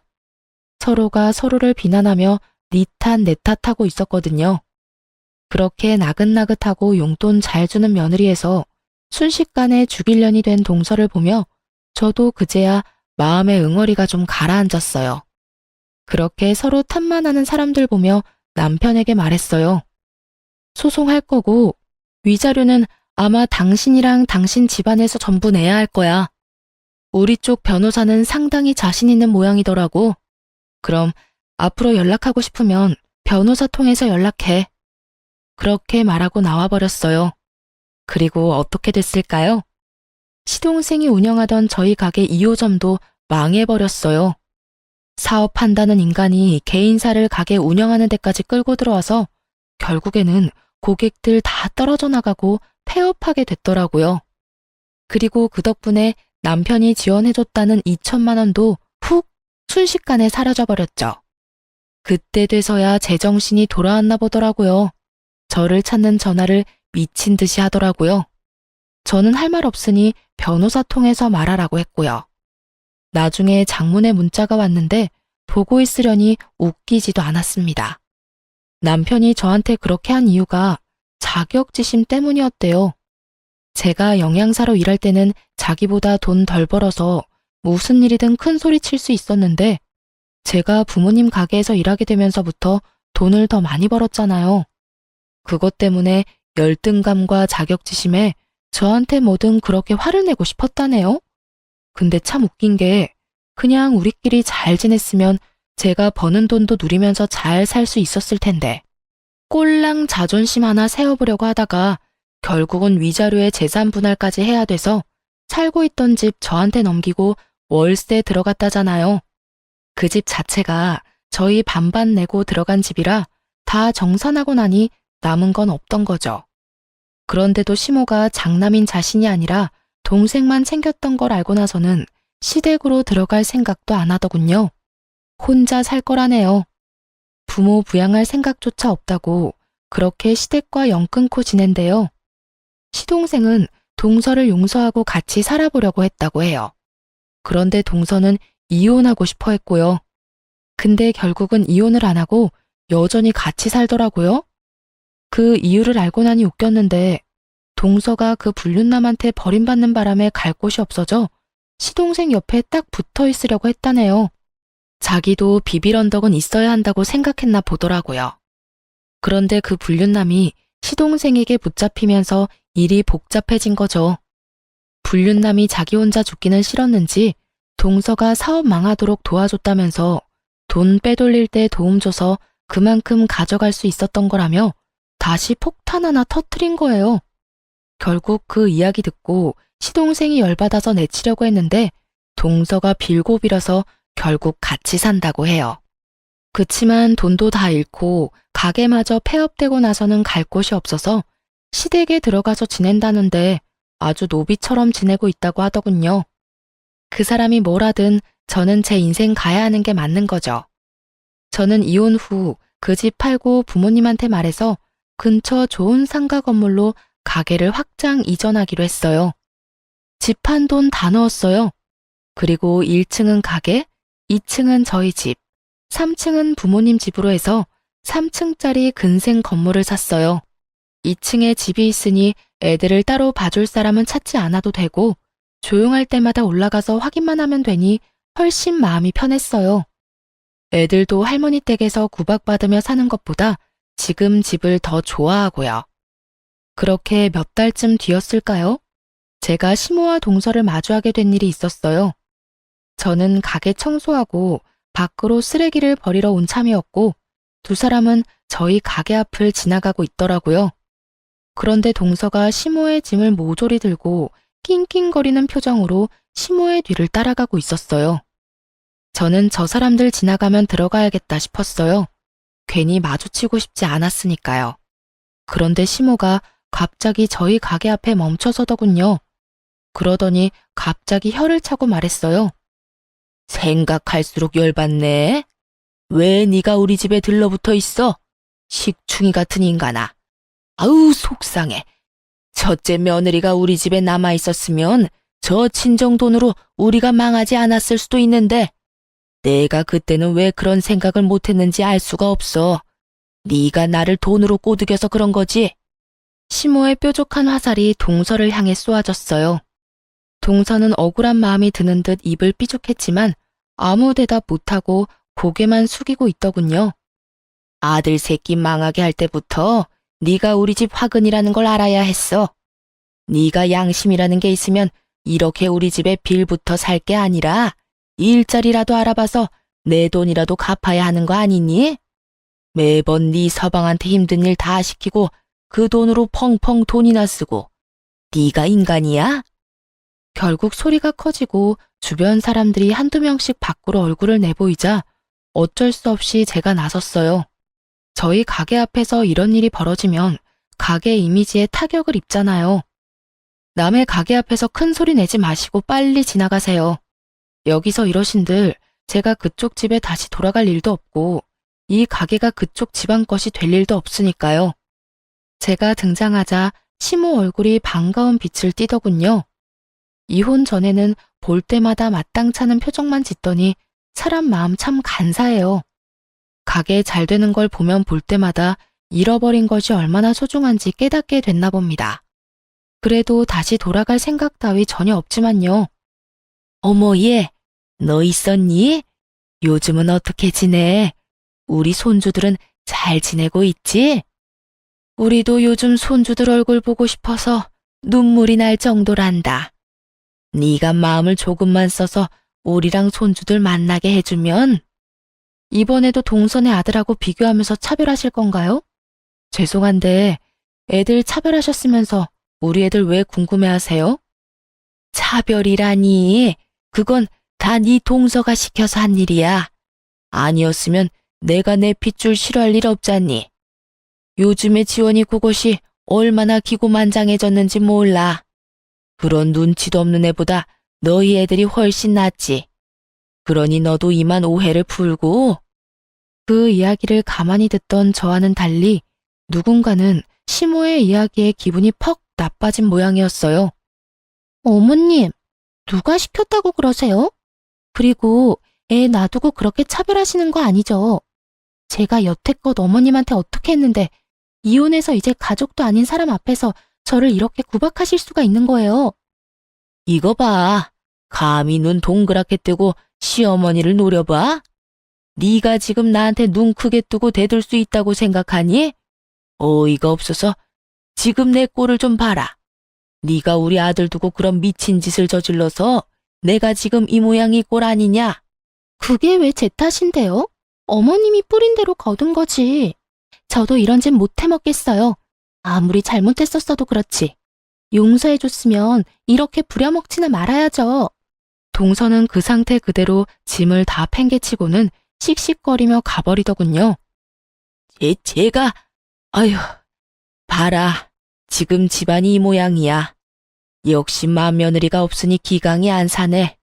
서로가 서로를 비난하며 니 탓 내 탓하고 있었거든요. 그렇게 나긋나긋하고 용돈 잘 주는 며느리에서 순식간에 죽일년이 된 동서를 보며 저도 그제야 마음의 응어리가 좀 가라앉았어요. 그렇게 서로 탓만하는 사람들 보며 남편에게 말했어요. 소송할 거고 위자료는 아마 당신이랑 당신 집안에서 전부 내야 할 거야. 우리 쪽 변호사는 상당히 자신 있는 모양이더라고. 그럼 앞으로 연락하고 싶으면 변호사 통해서 연락해. 그렇게 말하고 나와버렸어요. 그리고 어떻게 됐을까요? 시동생이 운영하던 저희 가게 2호점도 망해버렸어요. 사업한다는 인간이 개인사를 가게 운영하는 데까지 끌고 들어와서 결국에는 고객들 다 떨어져 나가고 폐업하게 됐더라고요. 그리고 그 덕분에 남편이 지원해줬다는 2천만 원도 훅 순식간에 사라져버렸죠. 그때 돼서야 제정신이 돌아왔나 보더라고요. 저를 찾는 전화를 미친 듯이 하더라고요. 저는 할 말 없으니 변호사 통해서 말하라고 했고요. 나중에 장문의 문자가 왔는데 보고 있으려니 웃기지도 않았습니다. 남편이 저한테 그렇게 한 이유가 자격지심 때문이었대요. 제가 영양사로 일할 때는 자기보다 돈 덜 벌어서 무슨 일이든 큰 소리 칠 수 있었는데 제가 부모님 가게에서 일하게 되면서부터 돈을 더 많이 벌었잖아요. 그것 때문에 열등감과 자격지심에 저한테 뭐든 그렇게 화를 내고 싶었다네요. 근데 참 웃긴 게 그냥 우리끼리 잘 지냈으면 제가 버는 돈도 누리면서 잘 살 수 있었을 텐데 꼴랑 자존심 하나 세워보려고 하다가 결국은 위자료에 재산 분할까지 해야 돼서 살고 있던 집 저한테 넘기고 월세 들어갔다잖아요. 그 집 자체가 저희 반반 내고 들어간 집이라 다 정산하고 나니 남은 건 없던 거죠. 그런데도 시모가 장남인 자신이 아니라 동생만 챙겼던 걸 알고 나서는 시댁으로 들어갈 생각도 안 하더군요. 혼자 살 거라네요. 부모 부양할 생각조차 없다고 그렇게 시댁과 영 끊고 지낸대요. 시동생은 동서를 용서하고 같이 살아보려고 했다고 해요. 그런데 동서는 이혼하고 싶어 했고요. 근데 결국은 이혼을 안 하고 여전히 같이 살더라고요. 그 이유를 알고 나니 웃겼는데 동서가 그 불륜남한테 버림받는 바람에 갈 곳이 없어져 시동생 옆에 딱 붙어 있으려고 했다네요. 자기도 비빌 언덕은 있어야 한다고 생각했나 보더라고요. 그런데 그 불륜남이 시동생에게 붙잡히면서 일이 복잡해진 거죠. 불륜남이 자기 혼자 죽기는 싫었는지 동서가 사업 망하도록 도와줬다면서 돈 빼돌릴 때 도움 줘서 그만큼 가져갈 수 있었던 거라며 다시 폭탄 하나 터트린 거예요. 결국 그 이야기 듣고 시동생이 열받아서 내치려고 했는데 동서가 빌고 빌어서 결국 같이 산다고 해요. 그치만 돈도 다 잃고 가게마저 폐업되고 나서는 갈 곳이 없어서 시댁에 들어가서 지낸다는데 아주 노비처럼 지내고 있다고 하더군요. 그 사람이 뭘 하든 저는 제 인생 가야 하는 게 맞는 거죠. 저는 이혼 후 그 집 팔고 부모님한테 말해서 근처 좋은 상가 건물로 가게를 확장 이전하기로 했어요. 집 한 돈 다 넣었어요. 그리고 1층은 가게, 2층은 저희 집, 3층은 부모님 집으로 해서 3층짜리 근생 건물을 샀어요. 2층에 집이 있으니 애들을 따로 봐줄 사람은 찾지 않아도 되고 조용할 때마다 올라가서 확인만 하면 되니 훨씬 마음이 편했어요. 애들도 할머니 댁에서 구박받으며 사는 것보다 지금 집을 더 좋아하고요. 그렇게 몇 달쯤 뒤였을까요? 제가 시모와 동서를 마주하게 된 일이 있었어요. 저는 가게 청소하고 밖으로 쓰레기를 버리러 온 참이었고 두 사람은 저희 가게 앞을 지나가고 있더라고요. 그런데 동서가 시모의 짐을 모조리 들고 낑낑거리는 표정으로 시모의 뒤를 따라가고 있었어요. 저는 저 사람들 지나가면 들어가야겠다 싶었어요. 괜히 마주치고 싶지 않았으니까요. 그런데 시모가 갑자기 저희 가게 앞에 멈춰서더군요. 그러더니 갑자기 혀를 차고 말했어요. 생각할수록 열받네. 왜 네가 우리 집에 들러붙어 있어? 식충이 같은 인간아. 아우 속상해. 첫째 며느리가 우리 집에 남아 있었으면 저 친정 돈으로 우리가 망하지 않았을 수도 있는데 내가 그때는 왜 그런 생각을 못했는지 알 수가 없어. 네가 나를 돈으로 꼬드겨서 그런 거지. 시모의 뾰족한 화살이 동서를 향해 쏘아졌어요. 동서는 억울한 마음이 드는 듯 입을 삐죽했지만 아무 대답 못하고 고개만 숙이고 있더군요. 아들 새끼 망하게 할 때부터 네가 우리 집 화근이라는 걸 알아야 했어. 네가 양심이라는 게 있으면 이렇게 우리 집에 빌부터 살 게 아니라 일자리라도 알아봐서 내 돈이라도 갚아야 하는 거 아니니? 매번 네 서방한테 힘든 일 다 시키고 그 돈으로 펑펑 돈이나 쓰고 네가 인간이야? 결국 소리가 커지고 주변 사람들이 한두 명씩 밖으로 얼굴을 내보이자 어쩔 수 없이 제가 나섰어요. 저희 가게 앞에서 이런 일이 벌어지면 가게 이미지에 타격을 입잖아요. 남의 가게 앞에서 큰 소리 내지 마시고 빨리 지나가세요. 여기서 이러신들 제가 그쪽 집에 다시 돌아갈 일도 없고 이 가게가 그쪽 집안 것이 될 일도 없으니까요. 제가 등장하자 시모 얼굴이 반가운 빛을 띠더군요. 이혼 전에는 볼 때마다 마땅찮은 표정만 짓더니 사람 마음 참 간사해요. 가게 잘 되는 걸 보면 볼 때마다 잃어버린 것이 얼마나 소중한지 깨닫게 됐나 봅니다. 그래도 다시 돌아갈 생각 따위 전혀 없지만요. 어머 얘, 너 있었니? 요즘은 어떻게 지내? 우리 손주들은 잘 지내고 있지? 우리도 요즘 손주들 얼굴 보고 싶어서 눈물이 날 정도란다. 네가 마음을 조금만 써서 우리랑 손주들 만나게 해주면 이번에도 동선의 아들하고 비교하면서 차별하실 건가요? 죄송한데 애들 차별하셨으면서 우리 애들 왜 궁금해하세요? 차별이라니 그건 다 네 동서가 시켜서 한 일이야. 아니었으면 내가 내 핏줄 싫어할 일 없잖니. 요즘에 지원이 그것이 얼마나 기고만장해졌는지 몰라. 그런 눈치도 없는 애보다 너희 애들이 훨씬 낫지. 그러니 너도 이만 오해를 풀고 그 이야기를 가만히 듣던 저와는 달리 누군가는 시모의 이야기에 기분이 퍽 나빠진 모양이었어요. 어머님, 누가 시켰다고 그러세요? 그리고 애 놔두고 그렇게 차별하시는 거 아니죠? 제가 여태껏 어머님한테 어떻게 했는데 이혼해서 이제 가족도 아닌 사람 앞에서 저를 이렇게 구박하실 수가 있는 거예요. 이거 봐. 감히 눈 동그랗게 뜨고 시어머니를 노려봐? 네가 지금 나한테 눈 크게 뜨고 대들 수 있다고 생각하니? 어이가 없어서 지금 내 꼴을 좀 봐라. 네가 우리 아들 두고 그런 미친 짓을 저질러서 내가 지금 이 모양 이 꼴 아니냐? 그게 왜 제 탓인데요? 어머님이 뿌린 대로 거둔 거지. 저도 이런 짓 못 해먹겠어요. 아무리 잘못했었어도 그렇지. 용서해줬으면 이렇게 부려먹지나 말아야죠. 동서는 그 상태 그대로 짐을 다 팽개치고는 씩씩거리며 가버리더군요. 제가, 아휴, 봐라. 지금 집안이 이 모양이야. 역시 맏며느리가 없으니 기강이 안 사네.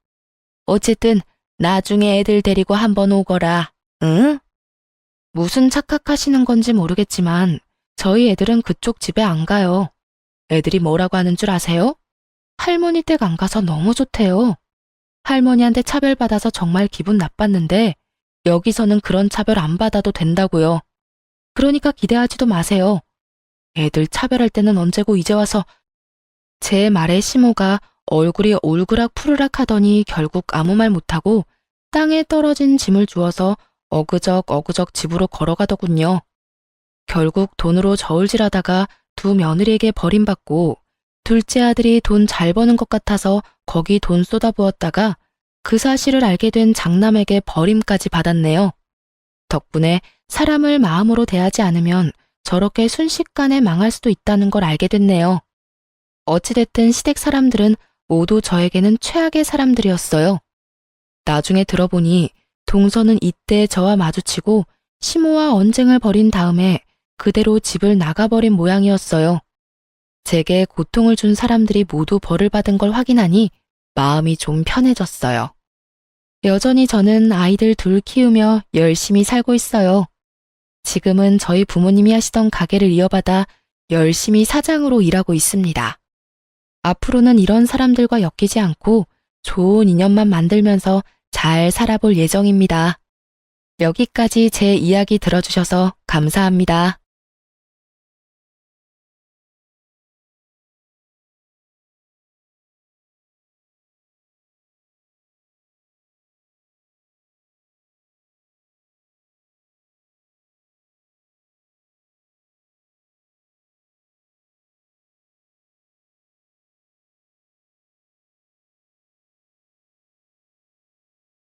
어쨌든 나중에 애들 데리고 한번 오거라. 응? 무슨 착각하시는 건지 모르겠지만 저희 애들은 그쪽 집에 안 가요. 애들이 뭐라고 하는 줄 아세요? 할머니 댁 안 가서 너무 좋대요. 할머니한테 차별받아서 정말 기분 나빴는데 여기서는 그런 차별 안 받아도 된다고요. 그러니까 기대하지도 마세요. 애들 차별할 때는 언제고 이제 와서. 제 말에 시모가 얼굴이 올그락 푸르락 하더니 결국 아무 말 못하고 땅에 떨어진 짐을 주워서 어그적 집으로 걸어가더군요. 결국 돈으로 저울질하다가 두 며느리에게 버림받고 둘째 아들이 돈 잘 버는 것 같아서 거기 돈 쏟아부었다가 그 사실을 알게 된 장남에게 버림까지 받았네요. 덕분에 사람을 마음으로 대하지 않으면 저렇게 순식간에 망할 수도 있다는 걸 알게 됐네요. 어찌됐든 시댁 사람들은 모두 저에게는 최악의 사람들이었어요. 나중에 들어보니 동서는 이때 저와 마주치고 시모와 언쟁을 벌인 다음에 그대로 집을 나가버린 모양이었어요. 제게 고통을 준 사람들이 모두 벌을 받은 걸 확인하니 마음이 좀 편해졌어요. 여전히 저는 아이들 둘 키우며 열심히 살고 있어요. 지금은 저희 부모님이 하시던 가게를 이어받아 열심히 사장으로 일하고 있습니다. 앞으로는 이런 사람들과 엮이지 않고 좋은 인연만 만들면서 잘 살아볼 예정입니다. 여기까지 제 이야기 들어주셔서 감사합니다.